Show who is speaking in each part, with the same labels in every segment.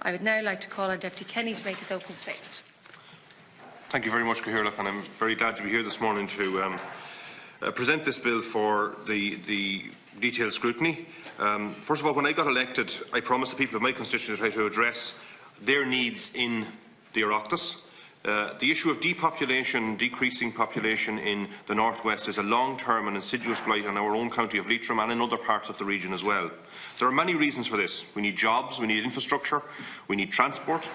Speaker 1: I would now like to call on Deputy Kenny to make his opening statement.
Speaker 2: Thank you very much, Cathaoirleach, and I'm very glad to be here this morning to present this bill for the detailed scrutiny. First of all, when I got elected, I promised the people of my constituency to address their needs in the Oireachtas. The issue of depopulation, decreasing population in the North West is a long-term and insidious blight on our own county of Leitrim and in other parts of the region as well. There are many reasons for this. We need jobs, we need infrastructure, we need transport,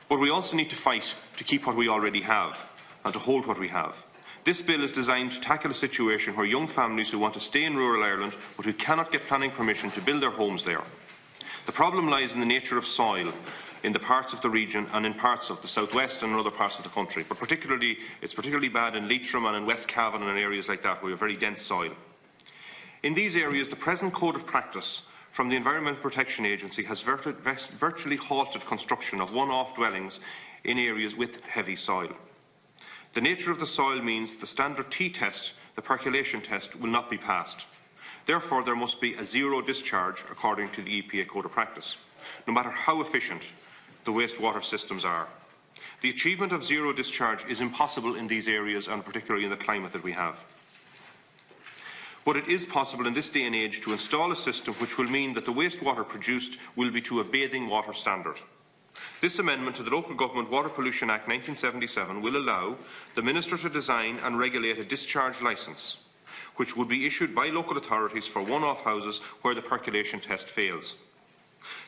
Speaker 2: but we also need to fight to keep what we already have and to hold what we have. This bill is designed to tackle a situation where young families who want to stay in rural Ireland but who cannot get planning permission to build their homes there. The problem lies in the nature of soil in the parts of the region and in parts of the southwest and in other parts of the country, but it's particularly bad in Leitrim and in West Cavan and in areas like that where we have very dense soil. In these areas, the present code of practice from the Environmental Protection Agency has virtually halted construction of one-off dwellings in areas with heavy soil. The nature of the soil means the standard T-test, the percolation test, will not be passed. Therefore, there must be a zero discharge according to the EPA code of practice, no matter how efficient the wastewater systems are. The achievement of zero discharge is impossible in these areas, and particularly in the climate that we have. But it is possible in this day and age to install a system which will mean that the wastewater produced will be to a bathing water standard. This amendment to the Local Government Water Pollution Act 1977 will allow the Minister to design and regulate a discharge licence, which would be issued by local authorities for one-off houses where the percolation test fails.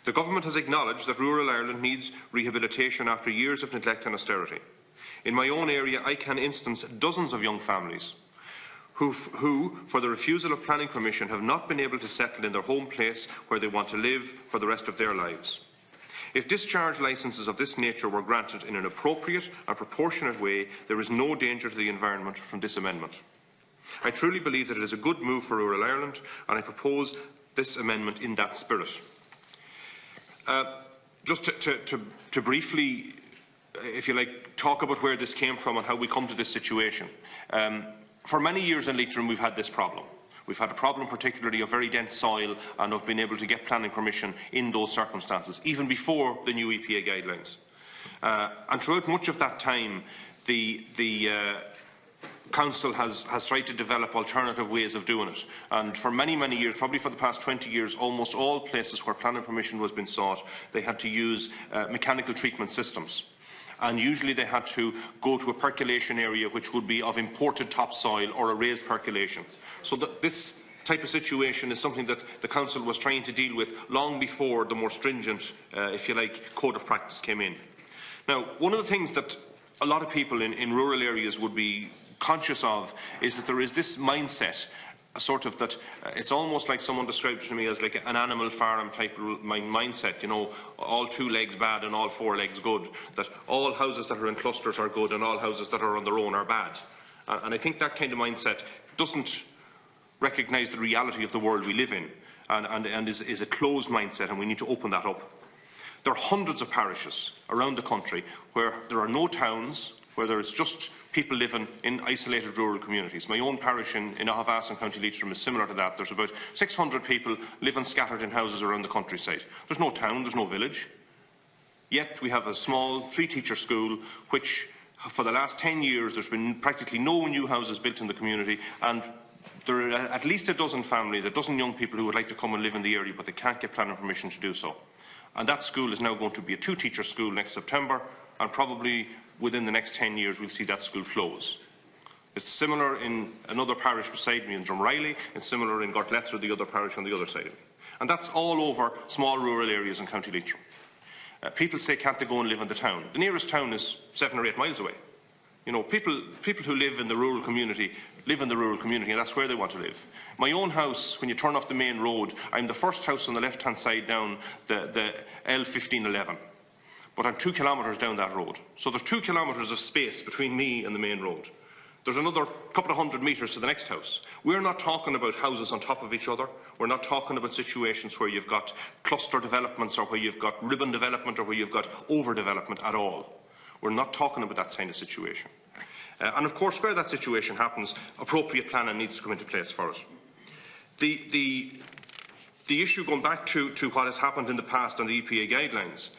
Speaker 2: The Government has acknowledged that rural Ireland needs rehabilitation after years of neglect and austerity. In my own area, I can instance dozens of young families who, for the refusal of planning permission, have not been able to settle in their home place where they want to live for the rest of their lives. If discharge licences of this nature were granted in an appropriate and proportionate way, there is no danger to the environment from this amendment. I truly believe that it is a good move for rural Ireland, and I propose this amendment in that spirit. Just to briefly, if you like, talk about where this came from and how we come to this situation. For many years in Leitrim, we've had this problem. We've had a problem particularly of very dense soil and of being able to get planning permission in those circumstances, even before the new EPA guidelines. And throughout much of that time, the Council has tried to develop alternative ways of doing it. And for many, many years, probably for the past 20 years, almost all places where planning permission was being sought, they had to use mechanical treatment systems. And usually they had to go to a percolation area which would be of imported topsoil or a raised percolation. So this type of situation is something that the Council was trying to deal with long before the more stringent, if you like, code of practice came in. Now, one of the things that a lot of people in rural areas would be conscious of is that there is this mindset, a sort of that it's almost like someone described it to me as like an animal farm type mindset, you know, all two legs bad and all four legs good, that all houses that are in clusters are good and all houses that are on their own are bad. And I think that kind of mindset doesn't recognise the reality of the world we live in and is a closed mindset, and we need to open that up. There are hundreds of parishes around the country where there are no towns, where there is just people living in isolated rural communities. My own parish in Ahavas in County Leitrim is similar to that. There's about 600 people living scattered in houses around the countryside. There's no town, there's no village. Yet we have a small 3-teacher school which, for the last 10 years, there's been practically no new houses built in the community, and there are at least a dozen families, a dozen young people who would like to come and live in the area, but they can't get planning permission to do so. And that school is now going to be a 2-teacher school next September, and probably within the next 10 years we'll see that school close. It's similar in another parish beside me in Drumreilly, it's similar in Gortletzer, the other parish on the other side of it. And that's all over small rural areas in County Leitrim. People say, can't they go and live in the town? The nearest town is 7 or 8 miles away. You know, people who live in the rural community live in the rural community, and that's where they want to live. My own house, when you turn off the main road, I'm the first house on the left-hand side down the L1511. But I'm 2 kilometres down that road. So there's 2 kilometres of space between me and the main road. There's another couple of hundred metres to the next house. We're not talking about houses on top of each other. We're not talking about situations where you've got cluster developments or where you've got ribbon development or where you've got overdevelopment at all. We're not talking about that kind of situation. And of course, where that situation happens, appropriate planning needs to come into place for it. The issue, going back to what has happened in the past on the EPA guidelines,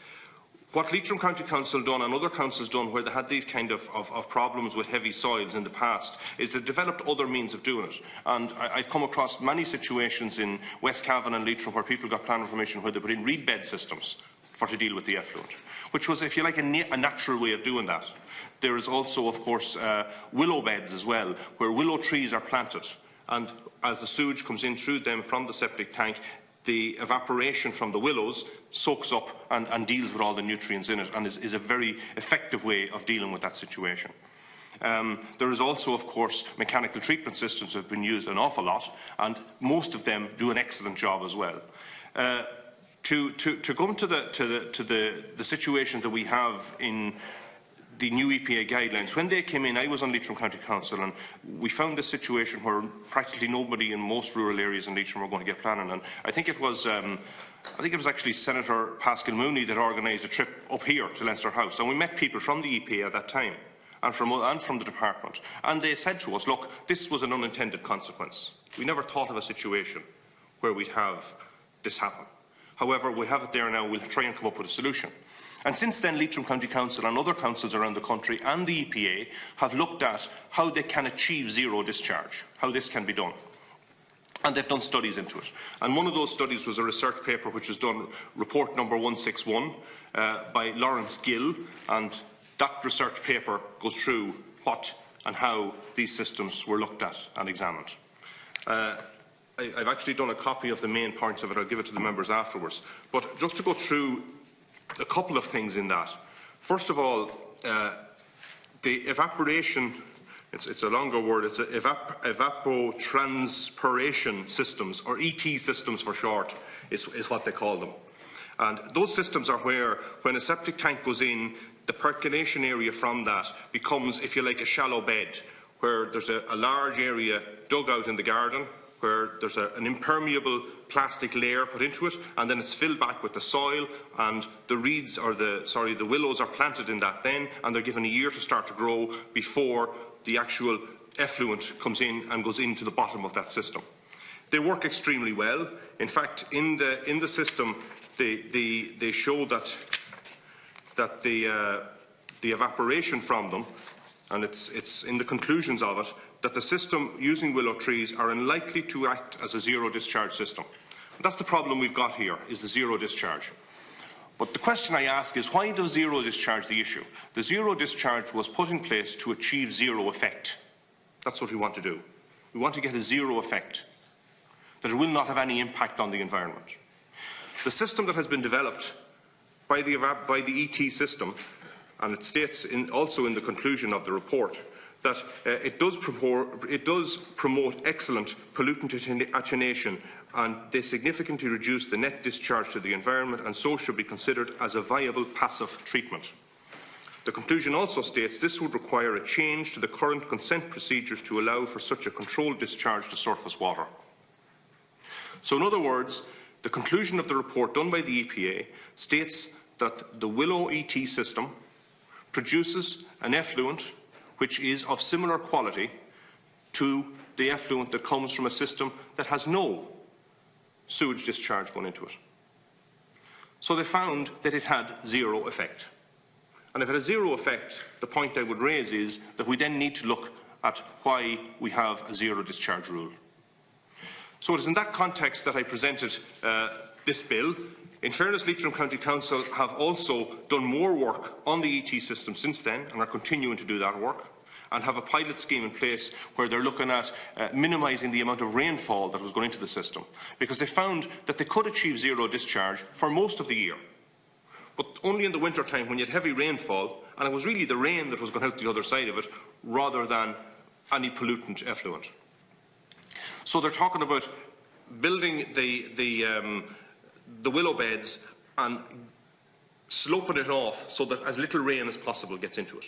Speaker 2: What Leitrim County Council done and other councils done where they had these kind of problems with heavy soils in the past is they developed other means of doing it. And I've come across many situations in West Cavan and Leitrim where people got planning permission where they put in reed bed systems to deal with the effluent, which was, if you like, a natural way of doing that. There is also, of course, willow beds as well, where willow trees are planted, and as the sewage comes in through them from the septic tank, the evaporation from the willows soaks up and deals with all the nutrients in it, and is a very effective way of dealing with that situation. There is also, of course, mechanical treatment systems that have been used an awful lot, and most of them do an excellent job as well. To come to the situation that we have in the new EPA guidelines, when they came in, I was on Leitrim County Council, and we found a situation where practically nobody in most rural areas in Leitrim were going to get planning. And I think it was actually Senator Pascal Mooney that organised a trip up here to Leinster House, and we met people from the EPA at that time and from the department, and they said to us, look, this was an unintended consequence. We never thought of a situation where we'd have this happen. However, we have it there now. We'll try and come up with a solution. And since then, Leitrim County Council and other councils around the country and the EPA have looked at how they can achieve zero discharge, how this can be done. And they've done studies into it. And one of those studies was a research paper which was done, report number 161, by Lawrence Gill. And that research paper goes through what and how these systems were looked at and examined. I've actually done a copy of the main points of it. I'll give it to the members afterwards. But just to go through a couple of things in that. First of all, the evaporation, it's a longer word, it's evapotranspiration systems, or ET systems for short, is what they call them. And those systems are where, when a septic tank goes in, the percolation area from that becomes, if you like, a shallow bed, where there's a large area dug out in the garden, where there's an impermeable plastic layer put into it, and then it's filled back with the soil, and the reeds, or the willows are planted in that then, and they're given a year to start to grow before the actual effluent comes in and goes into the bottom of that system. They work extremely well. In fact, in the system, they show that the evaporation from them, and it's in the conclusions of it, that the system using willow trees are unlikely to act as a zero discharge system. And that's the problem we've got here, is the zero discharge. But the question I ask is, why does zero discharge the issue? The zero discharge was put in place to achieve zero effect. That's what we want to do. We want to get a zero effect, that it will not have any impact on the environment. The system that has been developed by the ET system, and it states also in the conclusion of the report, that it does promote excellent pollutant attenuation, and they significantly reduce the net discharge to the environment, and so should be considered as a viable passive treatment. The conclusion also states this would require a change to the current consent procedures to allow for such a controlled discharge to surface water. So, in other words, the conclusion of the report done by the EPA states that the Willow ET system produces an effluent which is of similar quality to the effluent that comes from a system that has no sewage discharge going into it. So they found that it had zero effect. And if it has zero effect, the point I would raise is that we then need to look at why we have a zero discharge rule. So it is in that context that I presented this bill. In fairness, Leitrim County Council have also done more work on the ET system since then, and are continuing to do that work, and have a pilot scheme in place where they're looking at minimising the amount of rainfall that was going into the system, because they found that they could achieve zero discharge for most of the year, but only in the winter time when you had heavy rainfall, and it was really the rain that was going out the other side of it rather than any pollutant effluent. So they're talking about building the willow beds and sloping it off so that as little rain as possible gets into it,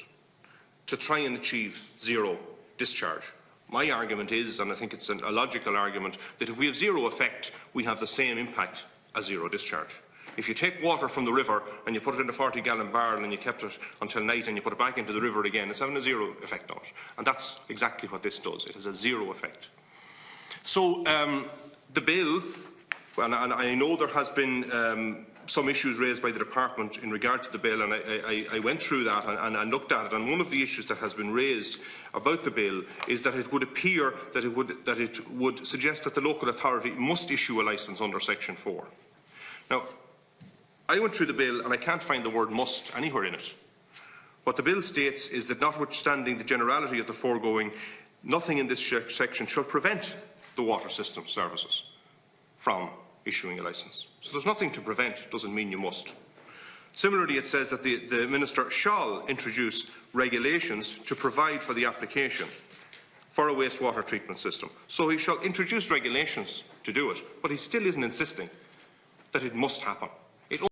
Speaker 2: to try and achieve zero discharge. My argument is, and I think it's a logical argument, that if we have zero effect, we have the same impact as zero discharge. If you take water from the river and you put it in a 40-gallon barrel and you kept it until night and you put it back into the river again, it's having a zero effect on it. And that's exactly what this does. It has a zero effect. So the bill, and I know there has been some issues raised by the Department in regard to the bill, and I went through that and looked at it, and one of the issues that has been raised about the bill is that it would appear that it would suggest that the local authority must issue a licence under Section 4. Now, I went through the bill and I can't find the word must anywhere in it. What the bill states is that, notwithstanding the generality of the foregoing, nothing in this section shall prevent the water system services from issuing a licence. So there's nothing to prevent, doesn't mean you must. Similarly, it says that the Minister shall introduce regulations to provide for the application for a wastewater treatment system. So he shall introduce regulations to do it, but he still isn't insisting that it must happen.